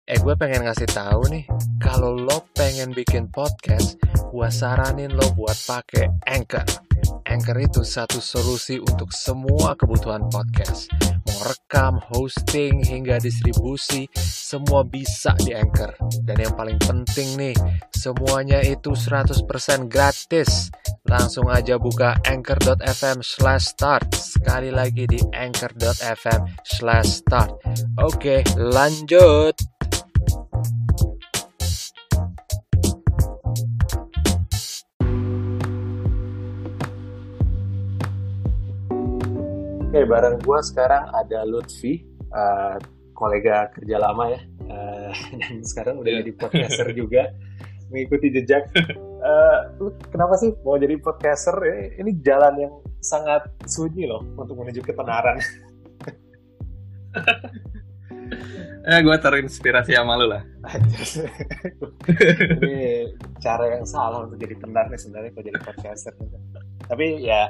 Gue pengen ngasih tahu nih, kalau lo pengen bikin podcast, gue saranin lo buat pakai Anchor. Anchor itu satu solusi untuk semua kebutuhan podcast. Mau rekam, hosting, hingga distribusi, semua bisa di Anchor. Dan yang paling penting nih, semuanya itu 100% gratis. Langsung aja buka anchor.fm/start. Sekali lagi di anchor.fm/start. Oke, lanjut. Oke, bareng gue sekarang ada Lutfi, kolega kerja lama ya, dan sekarang udah jadi podcaster juga, mengikuti jejak. Lu kenapa sih mau jadi podcaster? Ini jalan yang sangat sunyi loh untuk menuju ketenaran. Gue terinspirasi sama lu lah. Ini cara yang salah untuk jadi tenar nih sebenarnya kalau jadi podcaster. Tapi ya,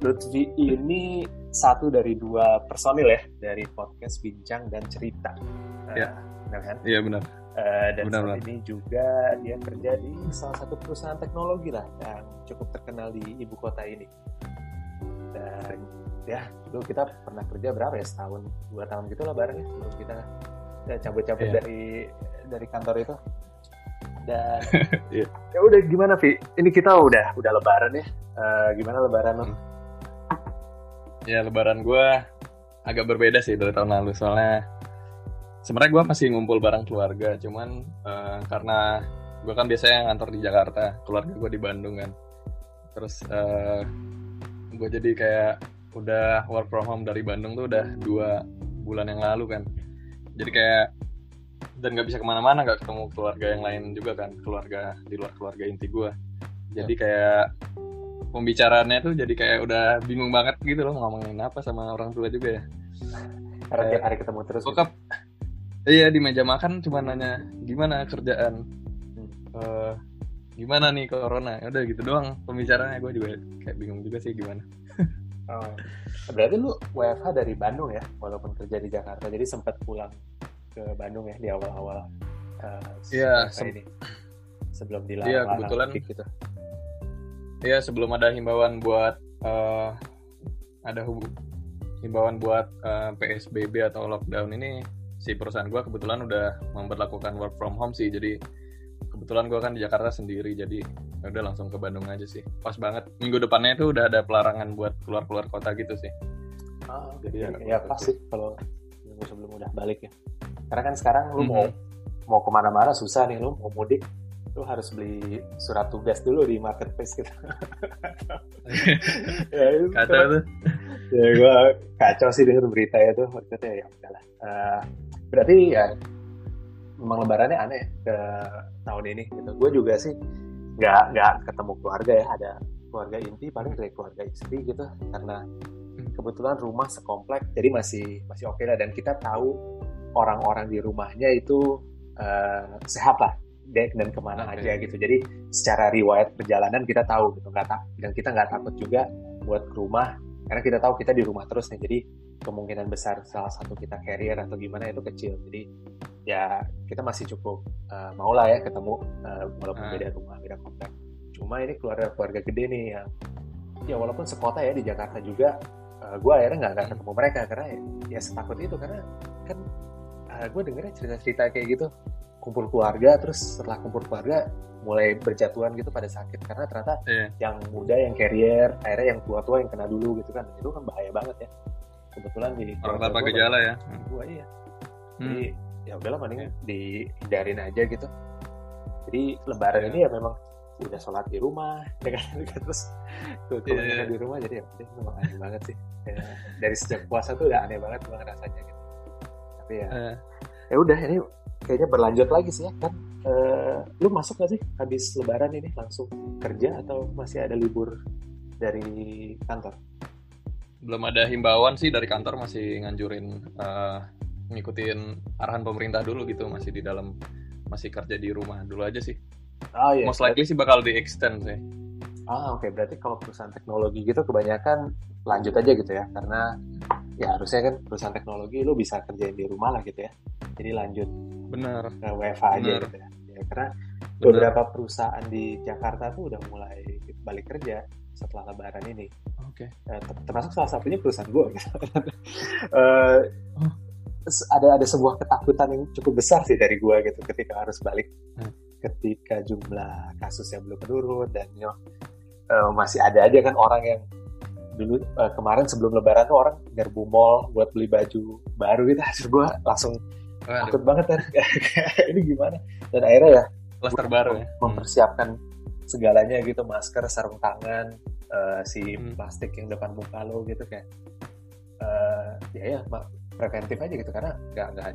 Lutfi ini satu dari 2 personil ya dari podcast Bincang dan Cerita. Benar kan? Iya benar. Dan saat ini juga dia kerja di salah satu perusahaan teknologi lah yang cukup terkenal di ibu kota ini. Dan ya, dulu kita pernah kerja berapa ya, setahun 2 tahun gitu lah bareng ya, sebelum kita cabut-cabut dari kantor itu. Dan ya udah, gimana Vi? Ini kita udah Lebaran ya. Gimana Lebaran lo? Ya, Lebaran gue agak berbeda sih dari tahun lalu, soalnya sebenarnya gue masih ngumpul bareng keluarga, cuman karena gue kan biasanya ngantor di Jakarta, keluarga gue di Bandung kan. Terus gue jadi kayak udah work from home dari Bandung tuh udah 2 bulan yang lalu kan. Jadi kayak, dan nggak bisa kemana-mana, nggak ketemu keluarga yang lain juga kan, keluarga di luar keluarga inti gue. Jadi kayak pembicaraannya tuh jadi kayak udah bingung banget gitu loh, ngomongin apa sama orang tua juga ya. Karena tiap hari ketemu terus. Bokap, iya, di meja makan cuma nanya gimana kerjaan, gimana nih corona, udah gitu doang pembicaraannya. Gue juga kayak bingung juga sih gimana. Berarti lu WFH dari Bandung ya, walaupun kerja di Jakarta, jadi sempat pulang ke Bandung ya di awal-awal ini, sebelum dilarang. Iya, kebetulan gitu. Iya, sebelum ada himbauan buat himbauan buat PSBB atau lockdown ini, si perusahaan gue kebetulan udah memberlakukan work from home sih. Jadi kebetulan gue kan di Jakarta sendiri, jadi udah langsung ke Bandung aja sih. Pas banget minggu depannya itu udah ada pelarangan buat keluar kota gitu sih. Jadi ya pas sih kalau minggu sebelum udah balik ya. Karena kan sekarang lu mau kemana-mana susah nih, lu mau mudik lu harus beli surat tugas dulu di marketplace gitu. Kacau tuh. Ya gue kacau sih denger berita itu. Maksudnya ya udahlah. Berarti ya memang lebarannya aneh ke tahun ini gitu. Gue juga sih nggak ketemu keluarga ya. Ada keluarga inti paling dari keluarga istri gitu. Karena kebetulan rumah sekomplek, jadi masih oke lah. Dan kita tahu orang-orang di rumahnya itu sehat lah dan kemana aja gitu. Jadi secara riwayat perjalanan kita tahu gitu, dan kita nggak takut juga buat ke rumah karena kita tahu kita di rumah terus nih. Jadi kemungkinan besar salah satu kita carrier atau gimana itu kecil. Jadi ya kita masih cukup mau lah ya ketemu walaupun beda rumah, beda komplek. Cuma ini keluarga gede nih yang ya walaupun sekota ya di Jakarta juga, gue akhirnya nggak ketemu mereka karena ya setakut itu. Karena kan gue dengernya cerita-cerita kayak gitu, kumpul keluarga, terus setelah kumpul keluarga mulai berjatuhan gitu pada sakit karena ternyata yang muda yang carrier, akhirnya yang tua-tua yang kena dulu gitu kan. Itu kan bahaya banget ya. Kebetulan di orang tanpa gejala ya. Iya. Jadi ya udahlah, mending dihindarin aja gitu. Jadi lebaran ini ya memang udah sholat di rumah ya kan, terus kebanyakan di rumah, jadi ya memang aneh banget sih. Dari sejak puasa tuh udah aneh banget memang rasanya gitu. Tapi ya udah, ini kayaknya berlanjut lagi sih ya kan. Lu masuk gak sih habis lebaran ini langsung kerja atau masih ada libur dari kantor? Belum ada himbauan sih dari kantor, masih nganjurin ngikutin arahan pemerintah dulu gitu, masih kerja di rumah dulu aja sih. Iya, most likely sih bakal di-extend sih. Oke. Berarti kalau perusahaan teknologi gitu kebanyakan lanjut aja gitu ya, karena ya harusnya kan perusahaan teknologi lu bisa kerjain di rumah lah gitu ya. Jadi lanjut Benar. WFH aja Benar. gitu ya. Ya, karena Benar. beberapa perusahaan di Jakarta tuh udah mulai balik kerja setelah Lebaran ini. Oke. Termasuk salah satunya perusahaan gue. Gitu. Eh, Oh. ada sebuah ketakutan yang cukup besar sih dari gue gitu ketika harus balik, ketika jumlah kasusnya belum menurun dan masih ada aja kan orang yang dulu kemarin sebelum Lebaran tuh orang nyerbu mall buat beli baju baru gitu. Hasil gue langsung takut banget kan. Ini gimana, dan akhirnya ya Klaster baru ya. mempersiapkan segalanya gitu, masker, sarung tangan, si plastik yang depan muka lo gitu kayak ya preventif aja gitu, karena nggak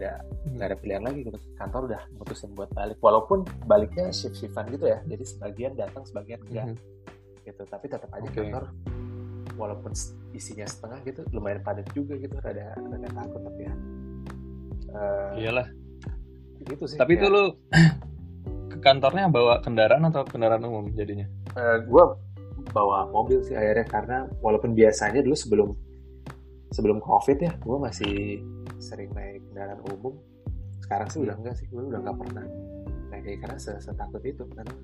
ada pilihan lagi gitu. Kantor udah mutusin buat balik, walaupun baliknya shift-shiftan gitu ya, jadi sebagian datang sebagian enggak gitu, tapi tetap aja kantor walaupun isinya setengah gitu lumayan padat juga gitu, rada takut tapi ya iyalah gitu sih. Tapi itu lu ke kantornya bawa kendaraan atau kendaraan umum jadinya? Gue bawa mobil sih akhirnya, karena walaupun biasanya dulu sebelum COVID ya gue masih sering naik kendaraan umum, sekarang sih udah enggak sih, gue udah nggak pernah naik karena setakut itu, karena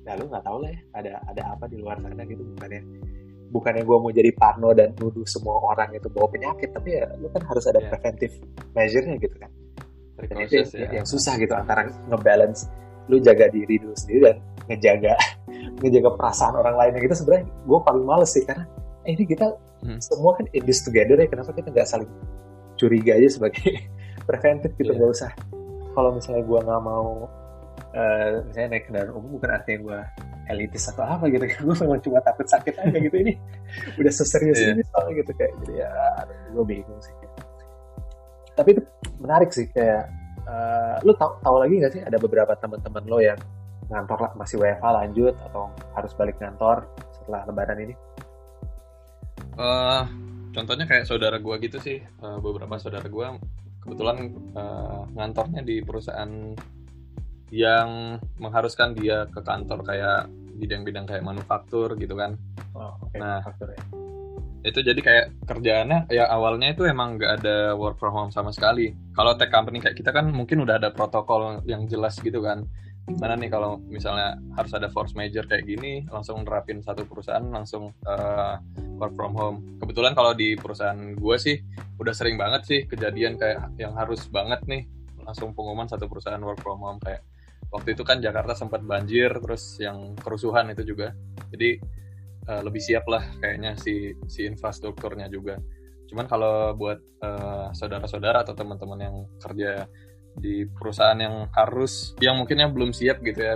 ya lu nggak tahu lah ya ada apa di luar sana gitu. Bukannya gue mau jadi parno dan nuduh semua orang itu bawa penyakit, tapi ya lu kan harus ada preventive measure-nya gitu kan. Dan itu yang susah gitu, antara ngebalance lu jaga diri dulu sendiri dan ngejaga perasaan orang lain gitu. Sebenarnya gue paling males sih, karena ini kita semua kan in this together ya, kenapa kita nggak saling curiga aja sebagai preventif gitu. Nggak usah, kalau misalnya gue nggak mau misalnya naik kendaraan umum, bukan artinya gue elitis atau apa gitu kan, gue memang cuma takut sakit aja gitu. Ini udah seserius ini soalnya gitu kayak, jadi ya gue bingung sih. Tapi itu menarik sih, kayak lu tahu lagi nggak sih ada beberapa teman-teman lo yang ngantor masih WFH lanjut atau harus balik kantor setelah Lebaran ini? Contohnya kayak saudara gue gitu sih, beberapa saudara gue kebetulan ngantornya di perusahaan yang mengharuskan dia ke kantor kayak bidang-bidang kayak manufaktur gitu kan. Nah, itu jadi kayak kerjaannya ya awalnya itu emang nggak ada work from home sama sekali. Kalau tech company kayak kita kan mungkin udah ada protokol yang jelas gitu kan. Gimana nih kalau misalnya harus ada force major kayak gini, langsung nerapin satu perusahaan langsung work from home. Kebetulan kalau di perusahaan gue sih udah sering banget sih kejadian kayak yang harus banget nih langsung pengumuman satu perusahaan work from home. Kayak waktu itu kan Jakarta sempat banjir, terus yang kerusuhan itu juga. Jadi lebih siap lah kayaknya si infrastrukturnya juga. Cuman kalau buat saudara-saudara atau teman-teman yang kerja di perusahaan yang mungkinnya belum siap gitu ya,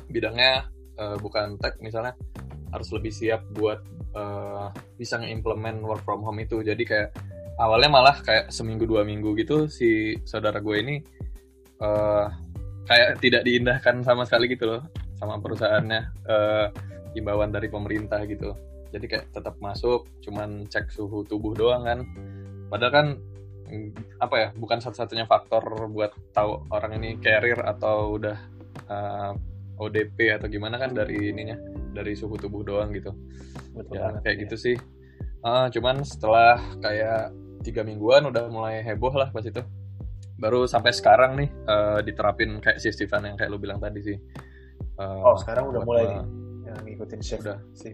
bidangnya bukan tech misalnya, harus lebih siap buat bisa nge-implement work from home itu. Jadi kayak awalnya malah kayak seminggu 2 minggu gitu si saudara gue ini kayak tidak diindahkan sama sekali gitu loh sama perusahaannya, himbauan dari pemerintah gitu. Jadi kayak tetap masuk, cuman cek suhu tubuh doang kan. Padahal kan bukan satu-satunya faktor buat tahu orang ini carrier atau udah ODP atau gimana kan, dari suhu tubuh doang gitu. Betul ya, kayak gitu sih. Cuman setelah kayak 3 mingguan udah mulai heboh lah pas itu. Baru sampai sekarang nih diterapin kayak shiftan yang kayak lu bilang tadi sih. Sekarang udah mulai nih yang ngikutin shift udah sih.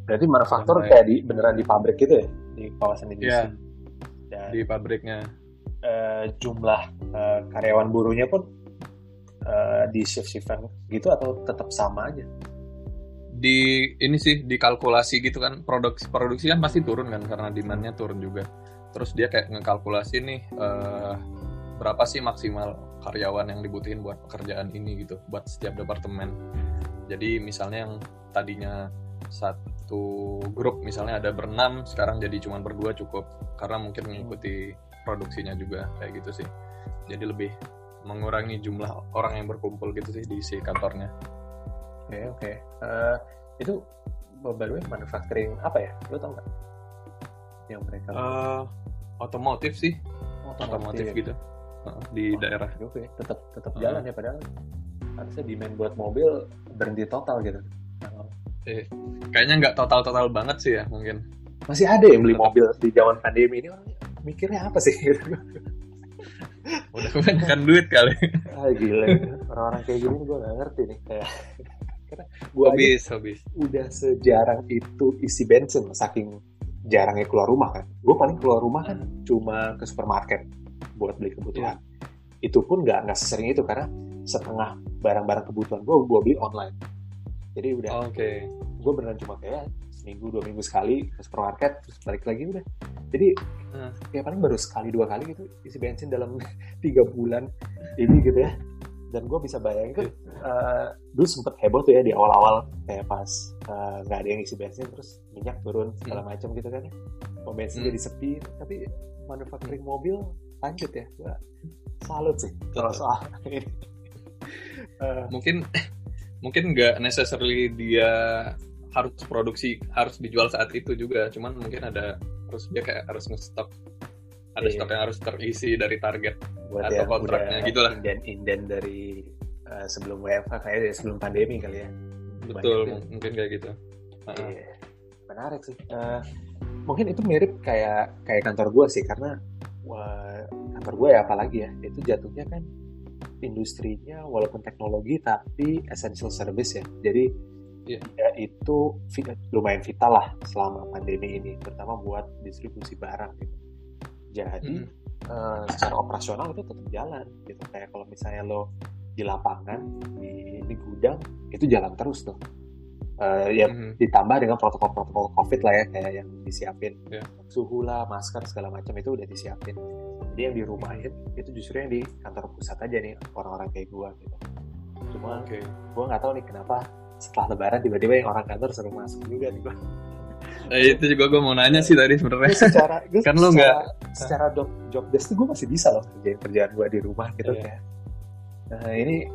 Berarti manufaktur kayak beneran di pabrik gitu ya, di kawasan industri. Yeah. Dan di pabriknya jumlah karyawan buruhnya pun di shift-shiftan gitu atau tetap sama aja? Ini sih dikalkulasi gitu kan, produksi kan pasti turun kan karena demand-nya turun juga. Terus dia kayak ngekalkulasi nih berapa sih maksimal karyawan yang dibutuhin buat pekerjaan ini gitu, buat setiap departemen. Jadi misalnya yang tadinya satu grup misalnya ada ber-6, sekarang jadi cuma ber-2 cukup, karena mungkin mengikuti produksinya juga kayak gitu sih. Jadi lebih mengurangi jumlah orang yang berkumpul gitu sih di si kantornya. Oke. Itu by the way manufacturing apa ya? Lo tau nggak? Yang mereka otomotif sih, otomotif gitu di daerah. Oke. Tetap jalan ya, padahal harusnya demand buat mobil berhenti total gitu. Kayaknya nggak total banget sih ya, mungkin. Masih ada yang beli mobil di zaman pandemi ini, orang mikirnya apa sih? Udah kebanyakan duit kali. Gila, orang-orang kayak gini gue nggak ngerti nih kayak karena gue aja Habis. udah sejarang itu isi bensin saking jarangnya keluar rumah kan. Gue paling keluar rumah kan cuma ke supermarket buat beli kebutuhan. Itu pun nggak sesering itu karena setengah barang-barang kebutuhan gue beli online. Jadi udah gue beneran cuma kayak seminggu 2 minggu sekali ke supermarket terus balik lagi udah. Jadi kayak paling baru sekali 2 kali gitu isi bensin dalam 3 bulan ini gitu ya. Dan gue bisa bayangin dulu sempet heboh tuh ya di awal-awal kayak pas nggak ada yang isi bensin terus minyak turun segala macam gitu kan ya. Pom bensin jadi sepi tapi manufacturing mobil lanjut ya. Gue salut sih kalau soal ini. Mungkin nggak necessarily dia harus produksi harus dijual saat itu juga, cuman mungkin dia kayak harus nge-stok, ada stok yang harus terisi dari target buat atau kontraknya gitulah. Inden dari sebelum WFH kayak dari sebelum pandemi kali ya. Betul, mungkin kayak gitu. Menarik sih. Mungkin itu mirip kayak kantor gue sih karena kantor gue ya apalagi ya itu jatuhnya kan industrinya walaupun teknologi tapi essential service ya. Jadi ya itu lumayan vital lah selama pandemi ini, terutama buat distribusi barang gitu. Jadi secara operasional itu tetap jalan gitu. Kayak kalau misalnya lo di lapangan di gudang itu jalan terus tuh. Ditambah dengan protokol COVID lah ya kayak yang disiapin suhu lah, masker segala macam itu udah disiapin. Jadi yang di rumahin itu justru yang di kantor pusat aja nih orang-orang kayak gue gitu. Cuma gue nggak tahu nih kenapa setelah lebaran tiba-tiba yang orang kantor suruh masuk juga nih gue. Itu juga gue mau nanya sih tadi sebenarnya. Kan lo nggak secara job desk tuh gue masih bisa loh kerjaan gue di rumah gitu kayak. Nah ini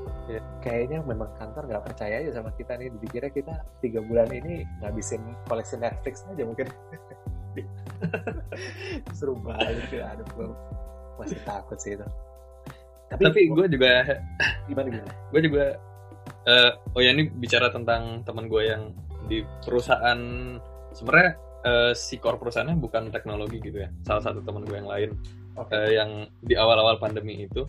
kayaknya memang kantor nggak percaya aja sama kita nih. Dikira kita 3 bulan ini ngabisin koleksi Netflix aja mungkin. Seru banget ya. Aduh gue masih takut sih itu. Tapi gue juga gimana? Gue juga ini bicara tentang teman gue yang di perusahaan sebenarnya si core perusahaannya bukan teknologi gitu ya. Salah satu teman gue yang lain yang di awal-awal pandemi itu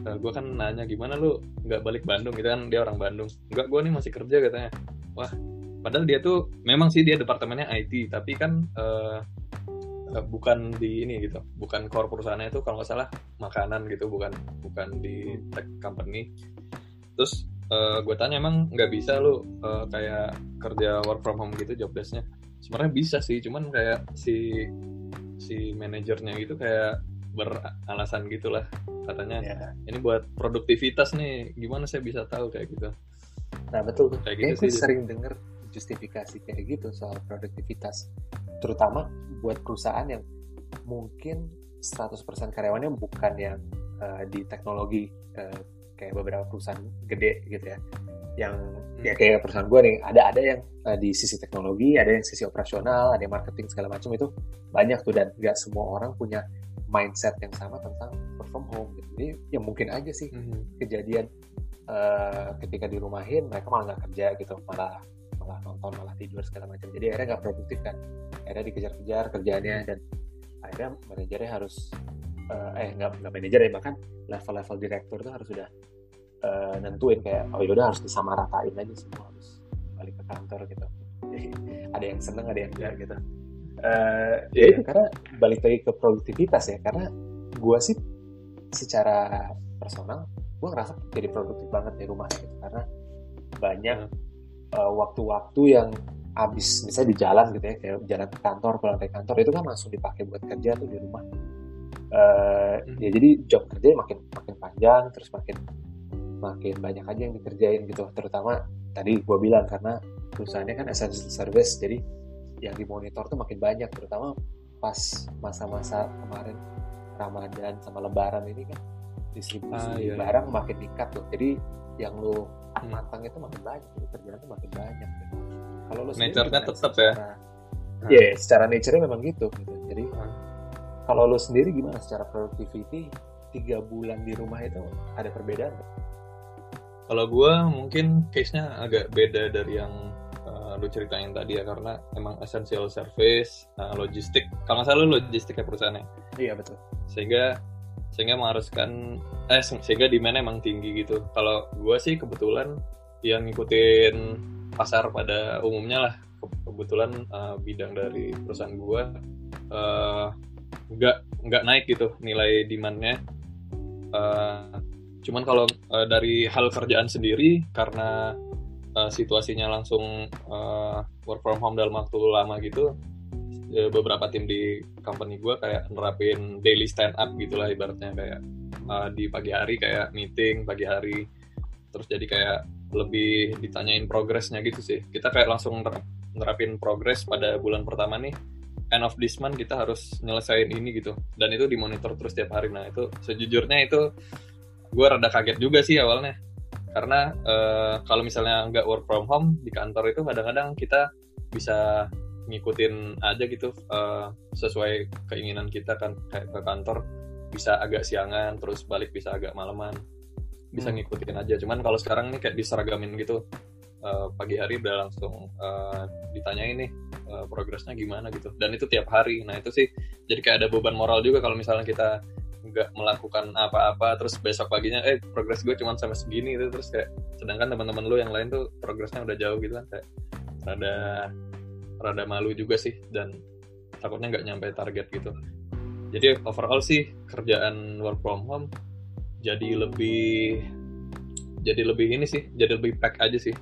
gue kan nanya gimana lu nggak balik Bandung gitu kan, dia orang Bandung. Enggak, gue nih masih kerja katanya. Wah, padahal dia tuh memang sih dia departemennya IT tapi kan bukan di ini gitu, bukan core perusahaannya itu kalau nggak salah makanan gitu, bukan di tech company. Terus gue tanya emang nggak bisa lu kayak kerja work from home gitu job desk-nya? Sebenarnya bisa sih, cuman kayak si manajernya gitu kayak beralasan gitulah katanya ini buat produktivitas nih, gimana saya bisa tahu kayak gitu. Nah betul tuh, kayak gitu sih. Sering denger justifikasi kayak gitu soal produktivitas, terutama buat perusahaan yang mungkin 100% karyawannya bukan yang di teknologi kayak beberapa perusahaan gede gitu ya, yang ya kayak perusahaan gue nih ada yang di sisi teknologi, ada yang sisi operasional, ada yang marketing segala macam, itu banyak tuh, dan nggak semua orang punya mindset yang sama tentang work from home gitu. Jadi ya mungkin aja sih kejadian ketika dirumahin mereka malah nggak kerja gitu, malah nonton, malah tidur segala macam, jadi akhirnya nggak produktif kan, akhirnya dikejar-kejar kerjaannya, dan akhirnya manajernya harus nggak manajer ya, bahkan level direktur tuh harus sudah nentuin kayak yaudah harus disamaratain aja, semua harus balik ke kantor gitu. Jadi ada yang seneng ada yang enggak gitu. Itu karena balik lagi ke produktivitas ya, karena gue sih secara personal gue ngerasa jadi produktif banget di rumah gitu, karena banyak waktu-waktu yang habis misalnya di jalan gitu ya, kayak jalan ke kantor, pulang dari kantor itu kan langsung dipakai buat kerja tuh di rumah. Ya jadi job kerja makin panjang, terus makin banyak aja yang dikerjain gitu, terutama tadi gue bilang karena perusahaannya kan essential service, jadi yang dimonitor tuh makin banyak, terutama pas masa-masa kemarin Ramadan sama Lebaran ini kan distribusi barang makin meningkat tuh, jadi yang lu matang itu makin banyak, jadi kerjaan tuh makin banyak gitu. Kalau lu nature-nya tetap ya. Secara nature-nya memang gitu. Jadi kalau lu sendiri gimana secara productivity 3 bulan di rumah itu ada perbedaan nggak? Kalau gue mungkin case-nya agak beda dari yang lu ceritain tadi ya, karena emang essential service, logistik, kalau nggak salah lu logistik ya perusahaannya. Iya betul. Sehingga sehingga mengharuskan sehingga demand emang tinggi gitu. Kalau gue sih kebetulan yang ngikutin pasar pada umumnya lah, kebetulan bidang dari perusahaan gue nggak naik gitu nilai demandnya. Cuman kalau dari hal kerjaan sendiri, karena situasinya langsung work from home dalam waktu lama gitu, beberapa tim di company gue kayak nerapin daily stand up gitulah ibaratnya, kayak di pagi hari kayak meeting pagi hari, terus jadi kayak lebih ditanyain progresnya gitu sih. Kita kayak langsung nerapin progres pada bulan pertama nih, end of this month kita harus nyelesain ini gitu, dan itu dimonitor terus tiap hari. Nah itu sejujurnya itu gue rada kaget juga sih awalnya, karena kalau misalnya nggak work from home di kantor itu kadang-kadang kita bisa ngikutin aja gitu sesuai keinginan kita kan, kayak ke kantor bisa agak siangan terus balik bisa agak malaman, bisa ngikutin aja. Cuman kalau sekarang nih kayak diseragamin gitu, pagi hari udah langsung ditanyain nih progresnya gimana gitu, dan itu tiap hari. Nah itu sih jadi kayak ada beban moral juga kalau misalnya kita nggak melakukan apa-apa terus besok paginya progres gue cuma sampai segini gitu, terus kayak sedangkan teman-teman lu yang lain tuh progresnya udah jauh gitu kan, kayak rada malu juga sih, dan takutnya nggak nyampe target gitu. Jadi overall sih kerjaan work from home jadi lebih ini sih, jadi lebih pack aja sih,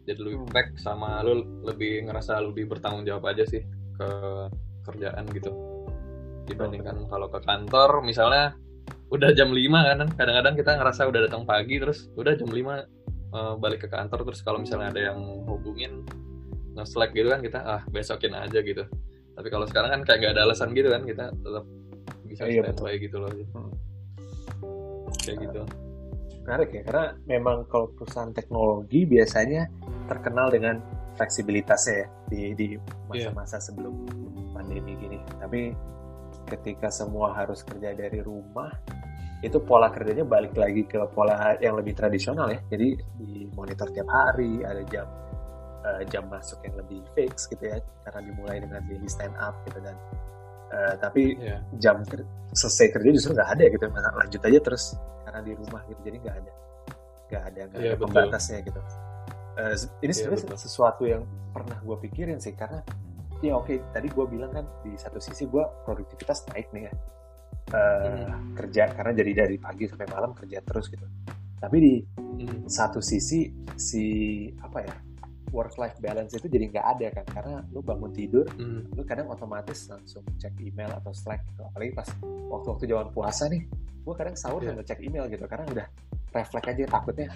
jadi lebih pack, sama lu lebih ngerasa lebih bertanggung jawab aja sih ke kerjaan gitu, dibandingkan kalau ke kantor misalnya udah jam 5 kan, kadang-kadang kita ngerasa udah datang pagi terus udah jam 5 balik ke kantor, terus kalau misalnya ada yang hubungin nge-slack gitu kan, kita besokin aja gitu. Tapi kalau sekarang kan kayak gak ada alasan gitu kan, kita tetap bisa standby gitu loh. Kayak gitu. Menarik ya, karena memang kalau perusahaan teknologi biasanya terkenal dengan fleksibilitasnya ya di masa-masa sebelum pandemi gini. Tapi ketika semua harus kerja dari rumah, itu pola kerjanya balik lagi ke pola yang lebih tradisional ya. Jadi dimonitor tiap hari, ada jam masuk yang lebih fix gitu ya, karena dimulai dengan daily stand up gitu, dan tapi jam selesai kerja justru nggak ada gitu, lanjut aja terus karena di rumah gitu, jadi nggak ada pembatasnya gitu. Ini sebenarnya sesuatu yang pernah gue pikirin sih, karena ya oke, tadi gue bilang kan di satu sisi gue produktivitas naik nih ya, kerja karena jadi dari pagi sampai malam kerja terus gitu, tapi di satu sisi work life balance itu jadi nggak ada kan, karena lu bangun tidur lu kadang otomatis langsung cek email atau Slack gitu. Apalagi pas waktu zaman puasa nih, gue kadang sahur sambil cek email gitu, karena udah refleks aja, takutnya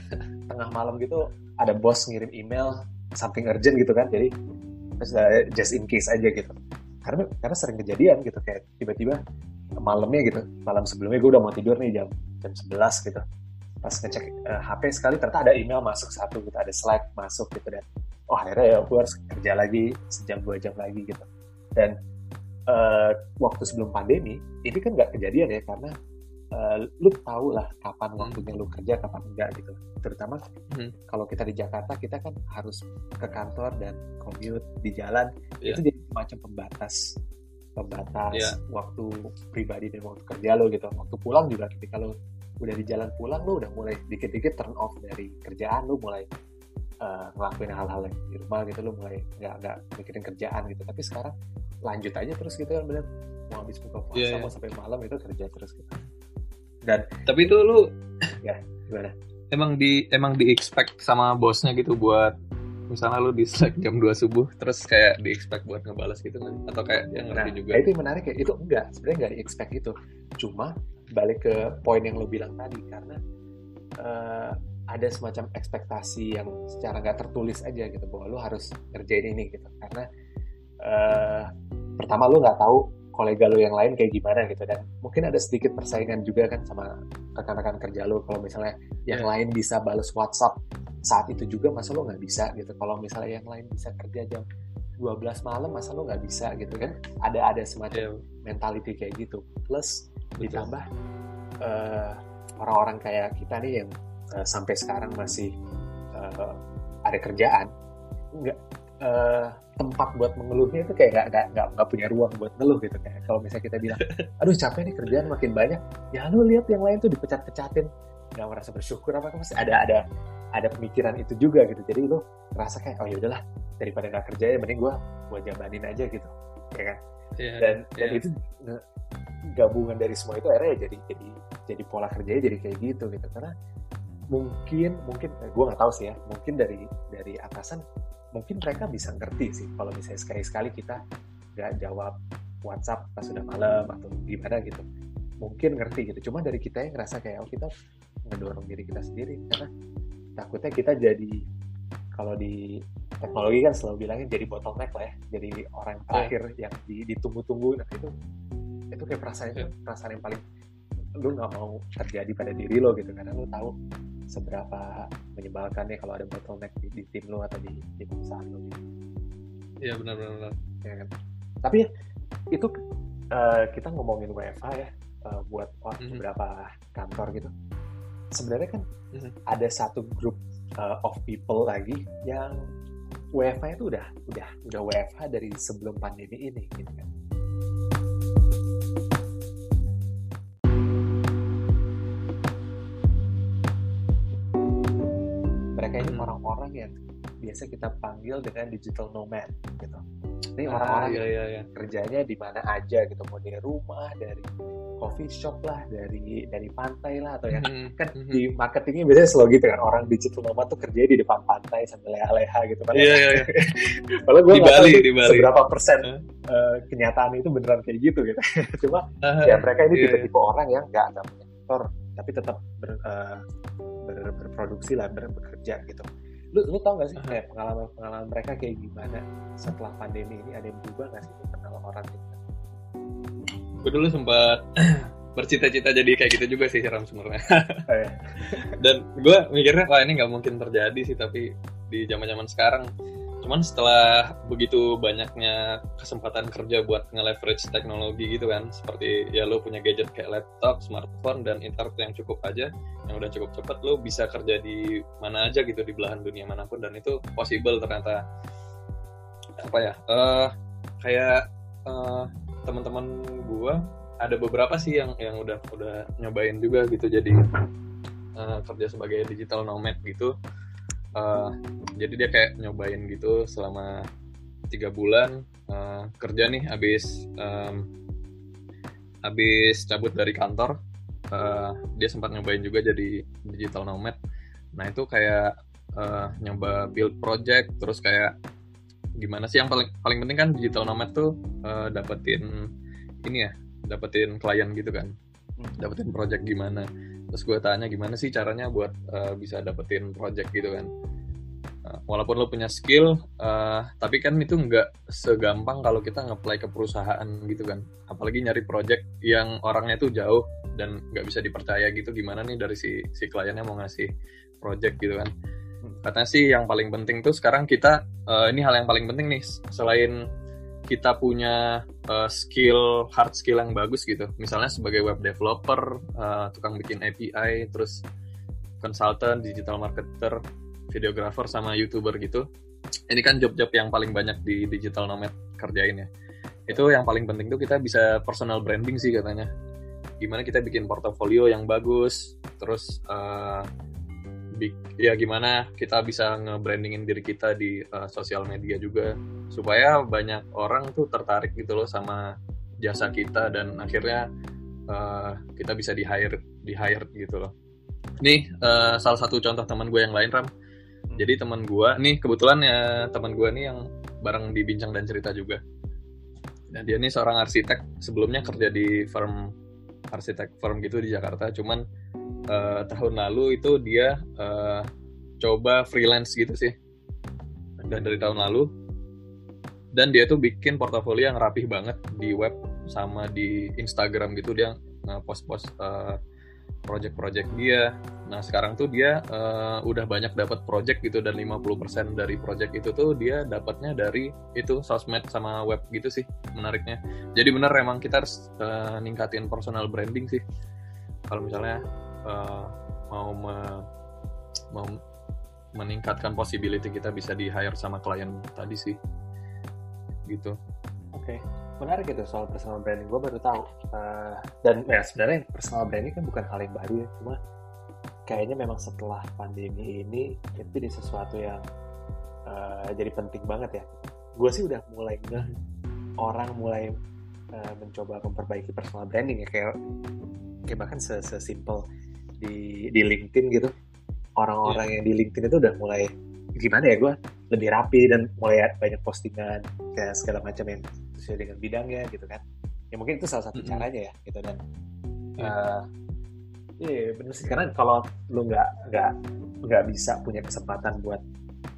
tengah malam gitu ada bos ngirim email something urgent gitu kan, jadi terus just in case aja gitu. Karena sering kejadian gitu, kayak tiba-tiba malamnya gitu, malam sebelumnya gue udah mau tidur nih jam 11 gitu, pas ngecek HP sekali ternyata ada email masuk satu gitu, ada Slack masuk gitu, dan akhirnya ya gue harus kerja lagi sejam 2 jam lagi gitu. Dan waktu sebelum pandemi ini kan nggak kejadian ya, karena lu tahu lah kapan waktunya lu kerja, kapan enggak gitu. Terutama kalau kita di Jakarta, kita kan harus ke kantor dan commute di jalan, itu jadi macam pembatas waktu pribadi dan waktu kerja lo gitu. Waktu pulang juga, ketika lo udah di jalan pulang, lo udah mulai dikit-dikit turn off dari kerjaan, lo mulai ngelakuin hal-hal yang di rumah gitu, lo mulai nggak mikirin kerjaan gitu. Tapi sekarang lanjut aja terus gitu kan, bener mau habis buka puasa mau sampai malam itu kerja terus gitu. Dan tapi itu lu ya gimana? Emang di expect sama bosnya gitu buat misalnya lu di Slack jam 2 subuh terus kayak di expect buat ngebales gitu kan? Atau kayak dia ngerti juga? Itu yang menarik ya, itu sebenarnya nggak di expect itu. Cuma balik ke poin yang lo bilang tadi, karena ada semacam ekspektasi yang secara nggak tertulis aja gitu, bahwa lo harus ngerjain ini gitu. Karena pertama lo nggak tahu kolega lo yang lain kayak gimana gitu, dan mungkin ada sedikit persaingan juga kan sama rekan-rekan kerja lo. Kalau misalnya yang lain bisa balas WhatsApp saat itu juga, masa lo nggak bisa gitu. Kalau misalnya yang lain bisa kerja jam 12 malam, masa lo nggak bisa gitu kan. Ada semacam mentality kayak gitu. Plus ditambah orang-orang kayak kita nih yang sampai sekarang masih ada kerjaan, tempat buat mengeluhnya itu kayak nggak punya ruang buat ngeluh gitu. Kayak kalau misalnya kita bilang, aduh capek nih kerjaan makin banyak, ya lu lihat yang lain tuh dipecat-pecatin, nggak merasa bersyukur apa, pasti ada pemikiran itu juga gitu. Jadi lu ngerasa kayak, oh yaudahlah, daripada nggak kerja ya mending gua jabanin aja gitu, ya kan. Dan itu gabungan dari semua itu akhirnya jadi pola kerjanya jadi kayak gitu. Karena mungkin gue nggak tahu sih ya, mungkin dari atasan mungkin mereka bisa ngerti sih kalau misalnya sekali-sekali kita nggak jawab WhatsApp pas sudah malam atau gimana gitu, mungkin ngerti gitu. Cuma dari kita yang ngerasa kayak, oh kita ngedorong diri kita sendiri, karena takutnya kita jadi, kalau di teknologi kan selalu bilangin jadi bottleneck lah ya, jadi orang terakhir yang ditunggu-tunggu. Nah itu kayak perasaan yang paling lu nggak mau terjadi pada diri lo gitu, karena lu tahu seberapa menyebalkannya kalau ada bottleneck di tim lo atau di perusahaan lo gitu. Iya benar. Ya kan? Tapi itu kita ngomongin WFH ya, buat beberapa kantor gitu. Sebenarnya kan ada satu grup of people lagi yang WFH itu udah WFH dari sebelum pandemi ini gitu kan. Mereka ini orang-orang yang biasa kita panggil dengan digital nomad gitu. Ini orang-orang yang kerjanya di mana aja gitu, mau dari rumah, dari coffee shop lah, dari pantai lah, atau yang kan di marketingnya biasanya selalu gitu kan, orang digital nomad tuh kerjanya di depan pantai sambil leha-leha gitu. Padahal gue nggak tahu seberapa persen kenyataan itu beneran kayak gitu gitu. Cuma ya mereka ini tipe-tipe orang yang nggak punya kantor tapi tetap berproduksi lah, bekerja gitu. Lu tau gak sih kayak pengalaman mereka kayak gimana setelah pandemi ini? Ada yang berubah gak sih kenal orang gitu? Gue dulu sempat bercita-cita jadi kayak gitu juga sih, Ram, sebenarnya. Dan gue mikirnya, wah ini gak mungkin terjadi sih, tapi di zaman-zaman sekarang. Cuman setelah begitu banyaknya kesempatan kerja buat nge-leverage teknologi gitu kan, seperti ya lo punya gadget kayak laptop, smartphone, dan internet yang cukup aja, yang udah cukup cepat, lo bisa kerja di mana aja gitu, di belahan dunia manapun, dan itu possible ternyata. Apa ya, kayak teman-teman gue ada beberapa sih yang udah nyobain juga gitu, jadi kerja sebagai digital nomad gitu. Jadi dia kayak nyobain gitu selama 3 bulan kerja nih, habis cabut dari kantor, dia sempat nyobain juga jadi digital nomad. Nah itu kayak nyoba build project, terus kayak gimana sih yang paling penting kan digital nomad tuh dapetin klien gitu kan, dapetin project gimana. Terus gue tanya gimana sih caranya buat bisa dapetin project gitu kan. Walaupun lo punya skill, tapi kan itu nggak segampang kalau kita nge-apply ke perusahaan gitu kan. Apalagi nyari project yang orangnya tuh jauh dan nggak bisa dipercaya gitu. Gimana nih dari si kliennya mau ngasih project gitu kan. Katanya sih yang paling penting tuh sekarang kita, ini hal yang paling penting nih, selain kita punya hard skill yang bagus gitu, misalnya sebagai web developer, tukang bikin API, terus consultant, digital marketer, videographer, sama YouTuber gitu. Ini kan job-job yang paling banyak di digital nomad kerjain ya. Itu yang paling penting tuh kita bisa personal branding sih katanya. Gimana kita bikin portofolio yang bagus, terus ya gimana kita bisa nge-brandingin diri kita di sosial media juga, supaya banyak orang tuh tertarik gitu loh sama jasa kita, dan akhirnya kita bisa di hire gitu loh. Nih salah satu contoh teman gue yang lain, Ram. Jadi teman gue nih, kebetulan ya teman gue nih yang bareng di Bincang dan Cerita juga. Dan dia nih seorang arsitek, sebelumnya kerja di arsitek firm gitu di Jakarta. Cuman tahun lalu itu dia coba freelance gitu sih, dan dari tahun lalu, dan dia tuh bikin portofolio yang rapih banget di web sama di Instagram gitu. Dia nge-post project-project dia. Nah sekarang tuh dia udah banyak dapat project gitu, dan 50% dari project itu tuh dia dapatnya dari itu sosmed sama web gitu sih, menariknya. Jadi bener emang kita harus ningkatin personal branding sih mau meningkatkan possibility kita bisa di hire sama klien tadi sih gitu. Oke, menarik itu soal personal branding. Gue baru tahu. Dan ya sebenarnya personal branding kan bukan hal yang baru ya, cuma kayaknya memang setelah pandemi ini itu jadi sesuatu yang jadi penting banget ya. Gue sih udah mulai orang mulai mencoba memperbaiki personal branding ya, kayak bahkan sesimpel di LinkedIn gitu. Orang-orang yang di LinkedIn itu udah mulai gimana ya, gue lebih rapi dan mulai banyak postingan kayak segala macam yang sesuai dengan bidangnya gitu kan. Ya mungkin itu salah satu caranya ya gitu. Dan iya bener sih, karena kalau lu nggak bisa punya kesempatan buat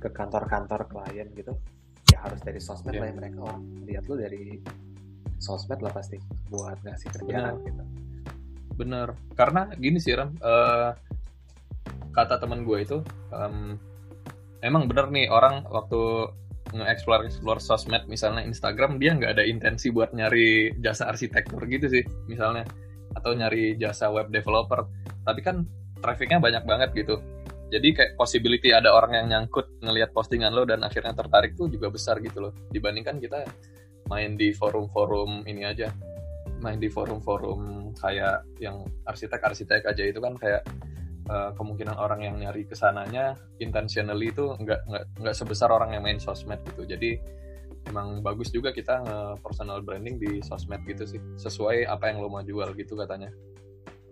ke kantor-kantor klien gitu, ya harus dari sosmed lah ya, mereka orang lihat lu dari sosmed lah pasti buat ngasih kerjaan gitu. Bener, karena gini sih Ram, kata teman gue itu emang bener nih, orang waktu nge-explore sosmed misalnya Instagram, dia nggak ada intensi buat nyari jasa arsitektur gitu sih misalnya, atau nyari jasa web developer, tapi kan trafficnya banyak banget gitu, jadi kayak possibility ada orang yang nyangkut ngelihat postingan lo dan akhirnya tertarik tuh juga besar gitu loh, dibandingkan kita main di forum-forum ini aja, main di forum-forum kayak yang arsitek aja, itu kan kayak kemungkinan orang yang nyari kesananya intentionally itu nggak sebesar orang yang main sosmed gitu. Jadi emang bagus juga kita personal branding di sosmed gitu sih, sesuai apa yang lo mau jual gitu katanya.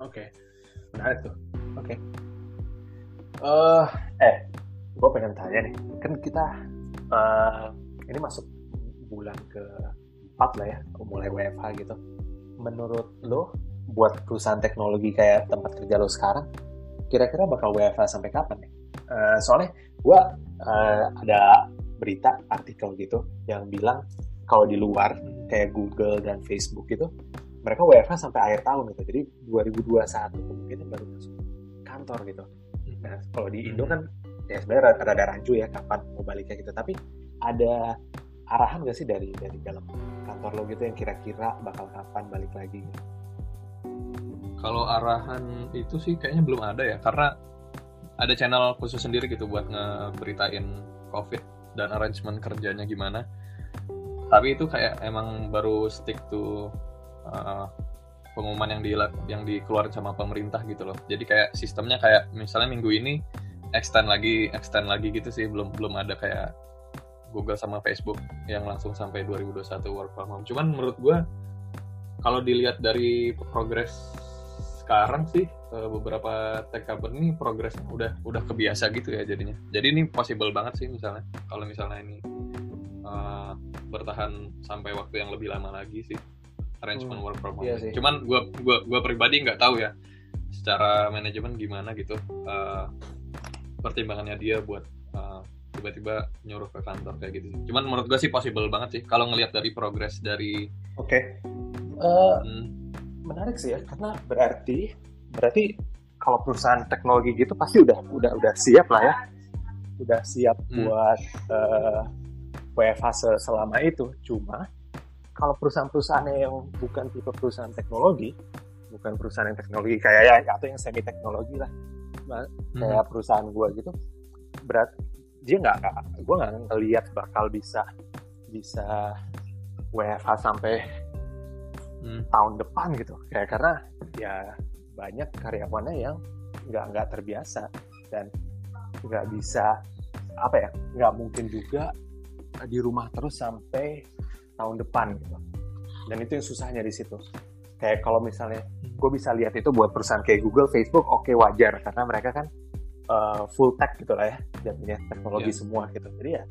Oke. Menarik tuh. Oke. Gue pengen tanya nih, kan kita ini masuk bulan ke-4 lah ya, mulai WFH gitu. Menurut lo, buat perusahaan teknologi kayak tempat kerja lo sekarang, kira-kira bakal WFH sampai kapan nih? Soalnya gue ada berita artikel gitu yang bilang kalau di luar kayak Google dan Facebook gitu, mereka WFH sampai akhir tahun gitu. Jadi 2021 mungkin baru masuk kantor gitu. Nah kalau di Indo kan ya sebenarnya rada rancu ya kapan mau baliknya gitu. Tapi ada arahan nggak sih dari dalam kantor lo gitu yang kira-kira bakal kapan balik lagi gitu? Kalau arahan itu sih kayaknya belum ada ya, karena ada channel khusus sendiri gitu buat ngeberitain COVID dan arrangement kerjanya gimana. Tapi itu kayak emang baru stick to pengumuman yang dikeluarin sama pemerintah gitu loh. Jadi kayak sistemnya kayak misalnya minggu ini extend lagi gitu sih, belum ada kayak Google sama Facebook yang langsung sampai 2021 work from home. Cuman menurut gue kalau dilihat dari progres sekarang sih, beberapa tech company progres udah kebiasa gitu ya jadinya. Jadi ini possible banget sih misalnya kalau misalnya ini bertahan sampai waktu yang lebih lama lagi sih, arrangement work from home. Iya sih. Cuman gue pribadi nggak tahu ya secara manajemen gimana gitu, pertimbangannya dia buat tiba-tiba nyuruh ke kantor kayak gitu. Cuman menurut gue sih possible banget sih kalau ngelihat dari progres dari. Oke. Menarik sih ya, karena berarti kalau perusahaan teknologi gitu pasti udah siap lah ya, udah siap buat WFH selama itu. Cuma kalau perusahaan-perusahaan yang bukan tipe perusahaan teknologi, bukan perusahaan yang teknologi kayak atau yang semi teknologi lah, kayak perusahaan gue gitu, dia gue nggak ngelihat bakal bisa WFH sampai tahun depan gitu, kayak karena ya banyak karyawannya yang nggak terbiasa dan nggak bisa nggak mungkin juga di rumah terus sampai tahun depan gitu. Dan itu yang susahnya di situ. Kayak kalau misalnya gue bisa lihat itu buat perusahaan kayak Google, Facebook, oke, wajar karena mereka kan full tech gitu lah ya, dan punya teknologi semua gitu. Jadi ya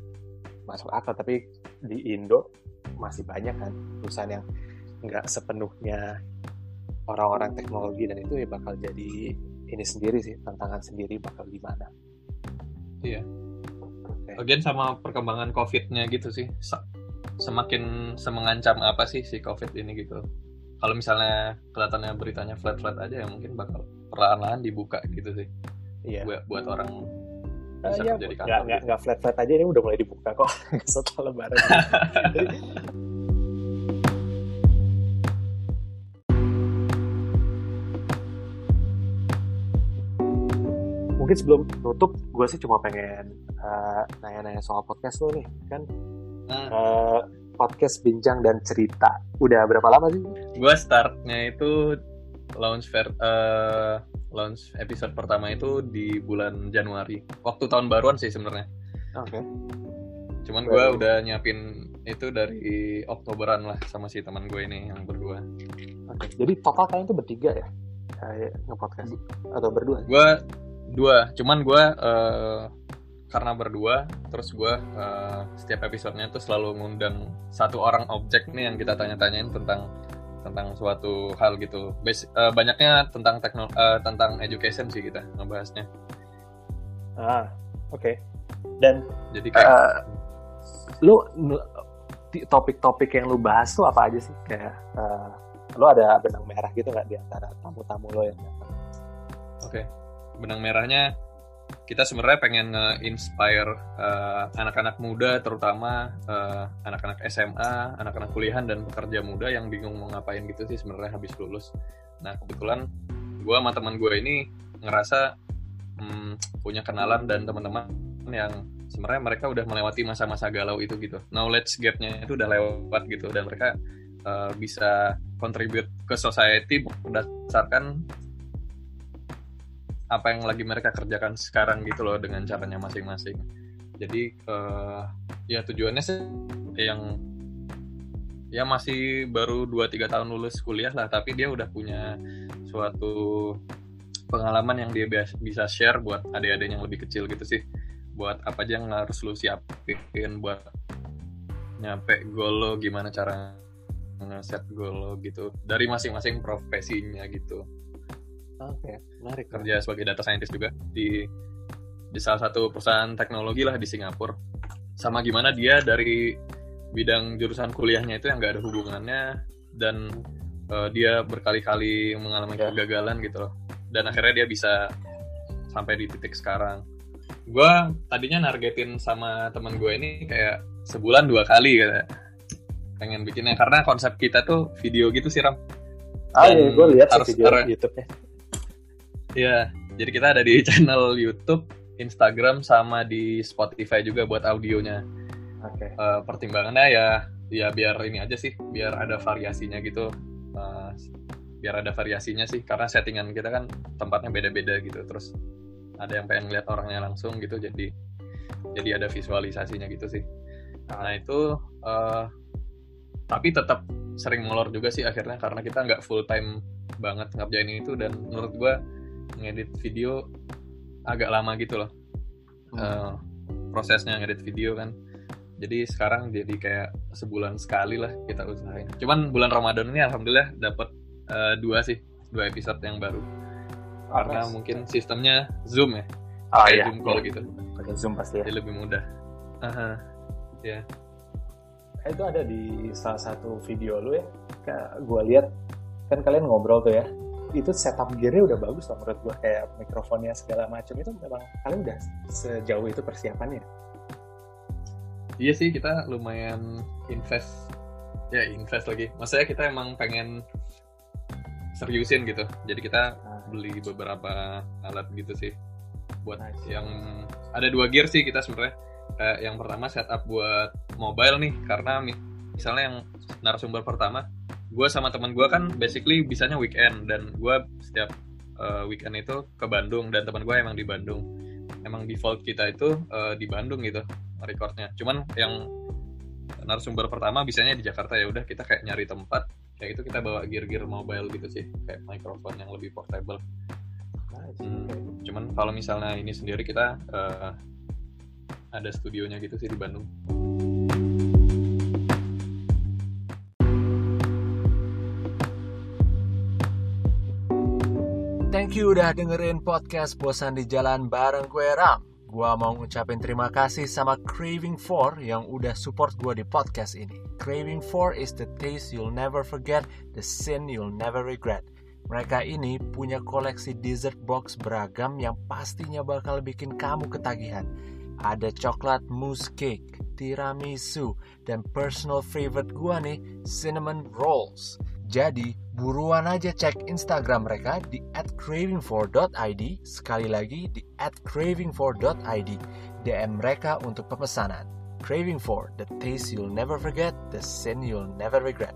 masuk akal. Tapi di Indo masih banyak kan perusahaan yang nggak sepenuhnya orang-orang teknologi, dan itu ya bakal jadi ini sendiri sih, tantangan sendiri bakal gimana. Iya. Lagian sama perkembangan COVID-nya gitu sih, semakin semengancam apa sih si COVID ini gitu. Kalau misalnya kelihatannya beritanya flat-flat aja ya mungkin bakal perlahan-lahan dibuka gitu sih. Iya. Buat orang bisa kerja di kantor. Nggak flat-flat aja, ini udah mulai dibuka kok setelah Lebaran. mungkin sebelum nutup, gue sih cuma pengen nanya-nanya soal podcast lo nih, kan podcast Bincang dan Cerita. Udah berapa lama sih? Gue startnya itu launch episode pertama itu di bulan Januari. Waktu tahun baruan sih sebenarnya. Oke. Cuman gue udah nyiapin itu dari Oktoberan lah sama si teman gue ini yang berdua. Oke. Jadi total kalian itu bertiga ya? Nge-podcast atau berdua? Gue dua. Cuman gue karena berdua, terus gue setiap episodenya tuh selalu ngundang satu orang objek nih yang kita tanya-tanyain tentang suatu hal gitu. Banyaknya tentang tentang education sih kita ngebahasnya. Oke. Dan jadi kayak topik-topik yang lu bahas tuh apa aja sih? Kayak lu ada benang merah gitu nggak di antara tamu-tamu lo yang datang? Oke. Benang merahnya kita sebenarnya pengen nge-inspire anak-anak muda, terutama anak-anak SMA, anak-anak kuliahan dan pekerja muda yang bingung mau ngapain gitu sih sebenarnya habis lulus. Nah kebetulan gue sama teman gue ini ngerasa punya kenalan dan teman-teman yang sebenarnya mereka udah melewati masa-masa galau itu gitu. Knowledge gap-nya itu udah lewat gitu dan mereka bisa contribute ke society berdasarkan apa yang lagi mereka kerjakan sekarang gitu loh dengan caranya masing-masing. Jadi ya tujuannya sih yang ya masih baru 2-3 tahun lulus kuliah lah, tapi dia udah punya suatu pengalaman yang dia bisa share buat adik-adik yang lebih kecil gitu sih. Buat apa aja yang harus lu siapin buat nyampe goal lo, gimana cara nge-set goal lo gitu dari masing-masing profesinya gitu. Oke, menarik. Kerja sebagai data scientist juga di salah satu perusahaan teknologi lah di Singapura. Sama gimana dia dari bidang jurusan kuliahnya itu yang nggak ada hubungannya dan dia berkali-kali mengalami kegagalan gitu loh. Dan akhirnya dia bisa sampai di titik sekarang. Gue tadinya nargetin sama teman gue ini kayak sebulan 2 kali kayak pengen bikinnya, karena konsep kita tuh video gitu sih Ram. Iya, gue lihat video YouTube-nya. Iya, jadi kita ada di channel YouTube, Instagram, sama di Spotify juga buat audionya. Oke. Pertimbangannya ya biar ini aja sih, biar ada variasinya gitu. Biar ada variasinya sih, karena settingan kita kan tempatnya beda-beda gitu. Terus ada yang pengen lihat orangnya langsung gitu, jadi ada visualisasinya gitu sih. Nah itu tapi tetap sering molor juga sih akhirnya, karena kita nggak full time banget ngerjain itu, dan menurut gue ngedit video agak lama gitu loh. Prosesnya ngedit video kan, jadi sekarang jadi kayak sebulan sekali lah kita usahain. Cuman bulan Ramadan ini alhamdulillah dapat 2 episode yang baru. Karena mungkin sistemnya Zoom ya, kayak Zoom call gitu. Pakai Zoom pasti ya. Jadi lebih mudah. Ya. Itu ada di salah satu video lu ya. Gue lihat kan kalian ngobrol tuh ya. Itu setup gear-nya udah bagus lah menurut gue, kayak mikrofonnya segala macam itu memang kalian udah sejauh itu persiapannya. Iya sih, kita lumayan invest lagi. Maksudnya kita emang pengen seriusin gitu. Jadi kita beli beberapa alat gitu sih. Buat yang ada 2 gear sih kita sebenarnya. Yang pertama setup buat mobile nih, karena misalnya yang narasumber pertama, gue sama teman gue kan basically bisanya weekend, dan gue setiap weekend itu ke Bandung, dan teman gue emang di Bandung. Emang default kita itu di Bandung gitu recordnya. Cuman yang narasumber pertama bisanya di Jakarta, ya udah kita kayak nyari tempat kayak itu, kita bawa gear mobile gitu sih, kayak mikrofon yang lebih portable. Cuman kalau misalnya ini sendiri kita ada studionya gitu sih di Bandung. Thank you udah dengerin podcast Bosan di Jalan bareng gue Ram. Gua mau ngucapin terima kasih sama Craving 4 yang udah support gue di podcast ini. Craving 4 is the taste you'll never forget, the sin you'll never regret. Mereka ini punya koleksi dessert box beragam yang pastinya bakal bikin kamu ketagihan. Ada coklat mousse cake, tiramisu, dan personal favorite gua nih, cinnamon rolls. Jadi buruan aja cek Instagram mereka di @craving4.id. Sekali lagi di @craving4.id. DM mereka untuk pemesanan. Craving 4, the taste you'll never forget, the sin you'll never regret.